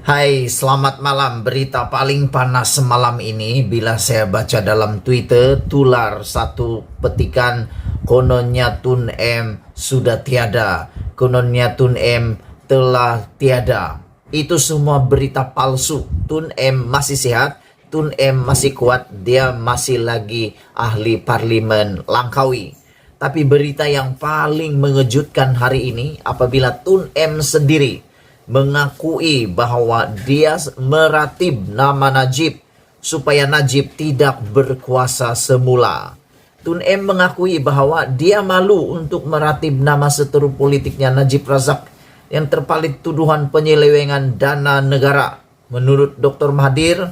Hai, selamat malam. Berita paling panas semalam ini bila saya baca dalam Twitter, tular satu petikan, kononnya Tun M sudah tiada, kononnya Tun M telah tiada. Itu semua berita palsu. Tun M masih sehat, Tun M masih kuat, dia masih lagi ahli parlimen Langkawi. Tapi berita yang paling mengejutkan hari ini apabila Tun M sendiri mengakui bahwa dia meratib nama Najib supaya Najib tidak berkuasa semula. Tun M mengakui bahwa dia malu untuk meratib nama seteru politiknya Najib Razak yang terpalit tuduhan penyelewengan dana negara. Menurut Dr. Mahathir,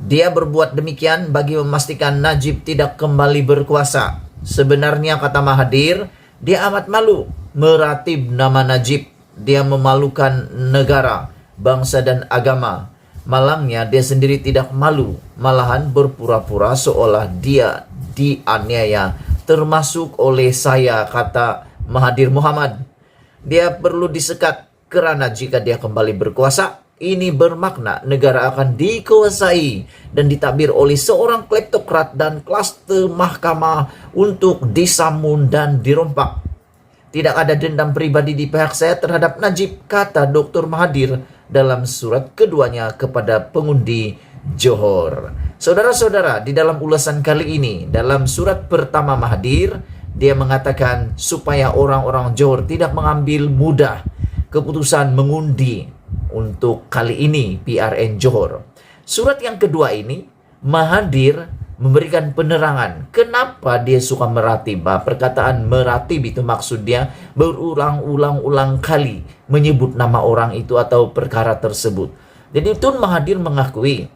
dia berbuat demikian bagi memastikan Najib tidak kembali berkuasa. Sebenarnya, kata Mahathir, dia amat malu meratib nama Najib. Dia memalukan negara, bangsa dan agama. Malangnya dia sendiri tidak malu, malahan berpura-pura seolah dia dianiaya, termasuk oleh saya, kata Mahathir Mohamad. Dia perlu disekat kerana jika dia kembali berkuasa, ini bermakna negara akan dikuasai dan ditakbir oleh seorang kleptokrat dan klaster mahkamah untuk disamun dan dirompak. Tidak ada dendam pribadi di pihak saya terhadap Najib, kata Dr. Mahathir dalam surat keduanya kepada pengundi Johor. Saudara-saudara, di dalam ulasan kali ini, dalam surat pertama Mahathir, dia mengatakan supaya orang-orang Johor tidak mengambil mudah keputusan mengundi untuk kali ini PRN Johor. Surat yang kedua ini, Mahathir memberikan penerangan kenapa dia suka meratib. Perkataan meratib itu maksud dia berulang-ulang kali menyebut nama orang itu atau perkara tersebut. Jadi Tun Mahathir mengakui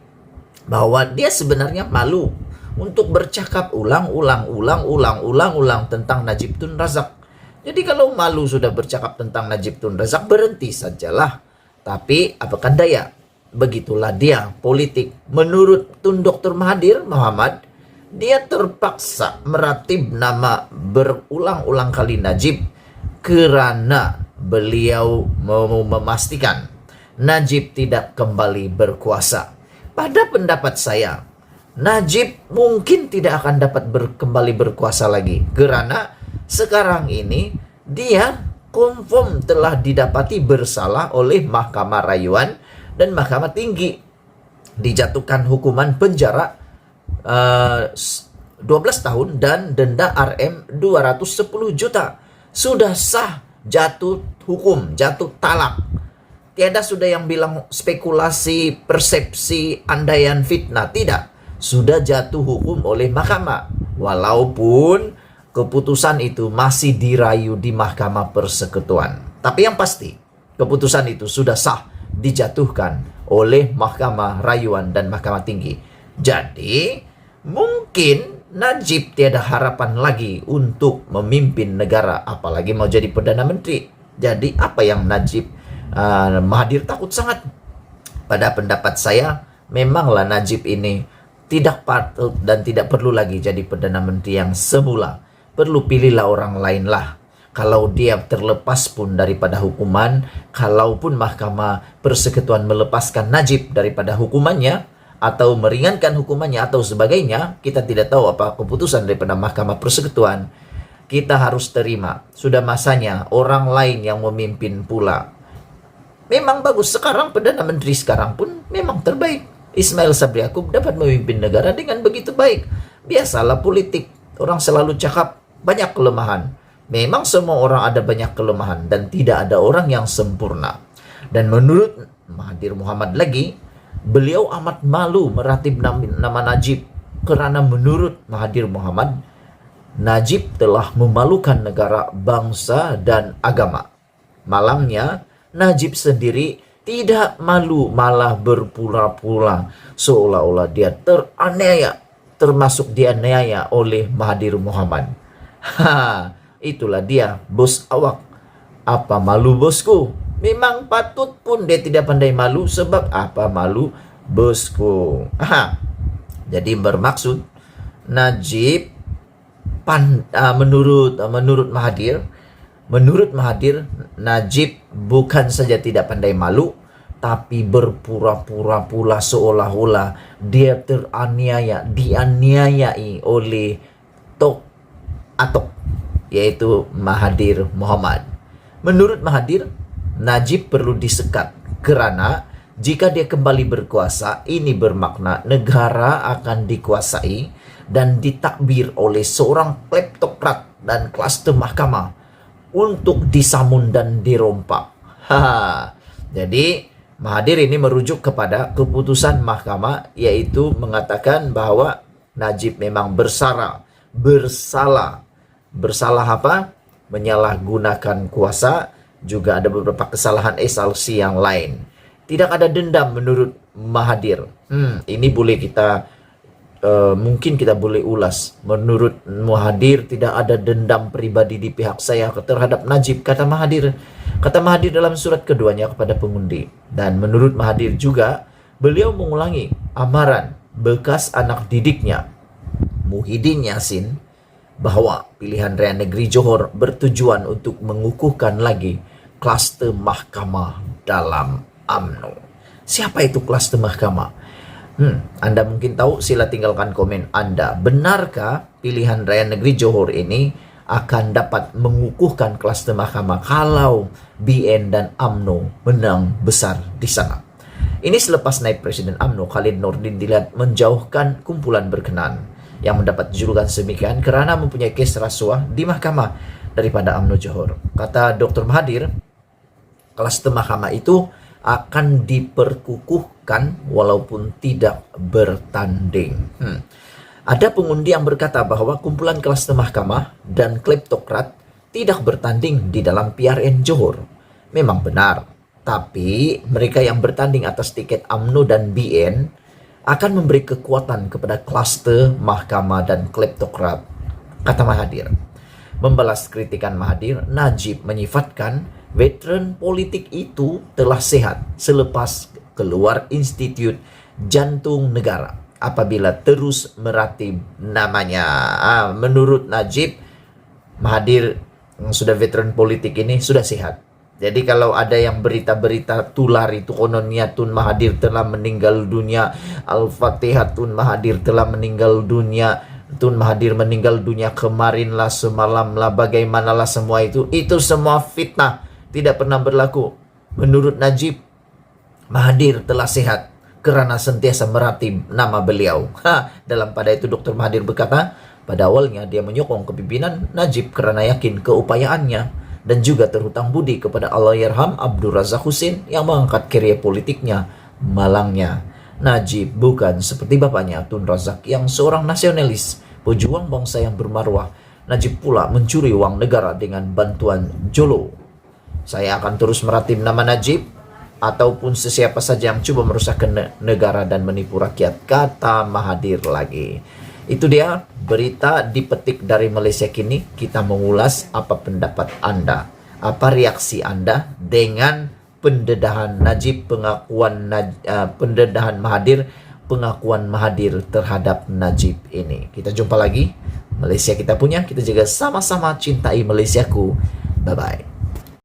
bahwa dia sebenarnya malu untuk bercakap ulang-ulang tentang Najib Tun Razak. Jadi kalau malu sudah bercakap tentang Najib Tun Razak, berhenti sajalah. Tapi apakah daya? Begitulah dia politik. Menurut Tun Dr. Mahathir Mohamad, dia terpaksa meratib nama berulang-ulang kali Najib kerana beliau mau memastikan Najib tidak kembali berkuasa. Pada pendapat saya, Najib mungkin tidak akan dapat kembali berkuasa lagi kerana sekarang ini dia confirm telah didapati bersalah oleh Mahkamah Rayuan dan Mahkamah Tinggi, dijatuhkan hukuman penjara 12 tahun dan denda RM 210 juta. Sudah sah jatuh hukum, jatuh talak. Tiada sudah yang bilang spekulasi, persepsi, andaian, fitnah. Tidak. Sudah jatuh hukum oleh mahkamah. Walaupun keputusan itu masih dirayu di Mahkamah Persekutuan. Tapi yang pasti, keputusan itu sudah sah dijatuhkan oleh Mahkamah Rayuan dan Mahkamah Tinggi. Jadi, mungkin Najib tiada harapan lagi untuk memimpin negara, apalagi mau jadi Perdana Menteri. Jadi, apa yang Najib Mahathir takut sangat? Pada pendapat saya, memanglah Najib ini tidak patut dan tidak perlu lagi jadi Perdana Menteri yang semula. Perlu pilihlah orang lain lah. Kalau dia terlepas pun daripada hukuman, kalaupun Mahkamah Persekutuan melepaskan Najib daripada hukumannya, atau meringankan hukumannya atau sebagainya, kita tidak tahu apa keputusan daripada Mahkamah Persekutuan. Kita harus terima. Sudah masanya orang lain yang memimpin pula. Memang bagus, sekarang Perdana Menteri sekarang pun memang terbaik. Ismail Sabri Yaakob dapat memimpin negara dengan begitu baik. Biasalah politik, orang selalu cakap banyak kelemahan. Memang semua orang ada banyak kelemahan dan tidak ada orang yang sempurna. Dan menurut Mahathir Mohamad lagi, beliau amat malu meratib nama Najib kerana menurut Mahathir Mohamad, Najib telah memalukan negara, bangsa dan agama. Malangnya, Najib sendiri tidak malu, malah berpura-pura seolah-olah dia teraniaya, termasuk dianiaya oleh Mahathir Mohamad. Itulah dia, bos awak. Apa malu bosku? Memang patut pun dia tidak pandai malu, sebab apa malu bosku. Jadi bermaksud Najib menurut Mahathir, Najib bukan saja tidak pandai malu, tapi berpura-pura pula seolah-olah dia dianiayai oleh Tok Atok, yaitu Mahathir Mohamad. Menurut Mahathir, Najib perlu disekat karena jika dia kembali berkuasa, ini bermakna negara akan dikuasai dan ditakbir oleh seorang kleptokrat dan klaster mahkamah untuk disamun dan dirompak. Jadi Mahathir ini merujuk kepada keputusan mahkamah, yaitu mengatakan bahwa Najib memang bersalah. Bersalah apa? Menyalahgunakan kuasa, juga ada beberapa kesalahan SLC yang lain. Tidak ada dendam menurut Mahathir. Ini boleh kita mungkin kita boleh ulas. Menurut Mahathir tidak ada dendam pribadi di pihak saya terhadap Najib, kata Mahathir. Kata Mahathir dalam surat keduanya kepada pengundi. Dan menurut Mahathir juga, beliau mengulangi amaran bekas anak didiknya, Muhyiddin Yassin, bahwa pilihan Raya Negeri Johor bertujuan untuk mengukuhkan lagi klaster mahkamah dalam UMNO. Siapa itu klaster mahkamah? Anda mungkin tahu, sila tinggalkan komen Anda. Benarkah pilihan Raya Negeri Johor ini akan dapat mengukuhkan klaster mahkamah kalau BN dan UMNO menang besar di sana? Ini selepas naib Presiden UMNO Khalid Nordin dilihat menjauhkan kumpulan berkenan yang mendapat julukan semikian karena mempunyai kes rasuah di mahkamah daripada UMNO Johor. Kata Dr. Mahathir, klaster mahkamah itu akan diperkukuhkan walaupun tidak bertanding. Ada pengundi yang berkata bahwa kumpulan klaster mahkamah dan kleptokrat tidak bertanding di dalam PRN Johor. Memang benar, tapi mereka yang bertanding atas tiket UMNO dan BN akan memberi kekuatan kepada klaster mahkamah dan kleptokrat, kata Mahathir. Membalas kritikan Mahathir, Najib menyifatkan veteran politik itu telah sehat selepas keluar Institut Jantung Negara apabila terus meratib namanya. Menurut Najib, Mahathir yang sudah veteran politik ini sudah sehat. Jadi kalau ada yang berita-berita tular itu kononnya Tun Mahathir telah meninggal dunia, Al-Fatihah Tun Mahathir telah meninggal dunia, Tun Mahathir meninggal dunia kemarin lah, semalam lah, bagaimanalah semua itu semua fitnah, tidak pernah berlaku. Menurut Najib, Mahathir telah sehat karena sentiasa meratib nama beliau. Dalam pada itu Dr. Mahathir berkata, pada awalnya dia menyokong kepimpinan Najib karena yakin keupayaannya dan juga terhutang budi kepada Allahyarham Abdul Razak Husin yang mengangkat karier politiknya malangnya. Najib bukan seperti bapaknya Tun Razak yang seorang nasionalis, pejuang bangsa yang bermarwah. Najib pula mencuri uang negara dengan bantuan Jolo. Saya akan terus meratib nama Najib ataupun sesiapa saja yang coba merusakkan negara dan menipu rakyat, kata Mahathir lagi. Itu dia berita dipetik dari Malaysia Kini. Kita mengulas apa pendapat Anda, apa reaksi Anda dengan pendedahan Najib, pendedahan Mahathir, pengakuan Mahathir terhadap Najib ini. Kita jumpa lagi. Malaysia kita punya, kita juga sama-sama cintai Malaysiaku. Bye-bye.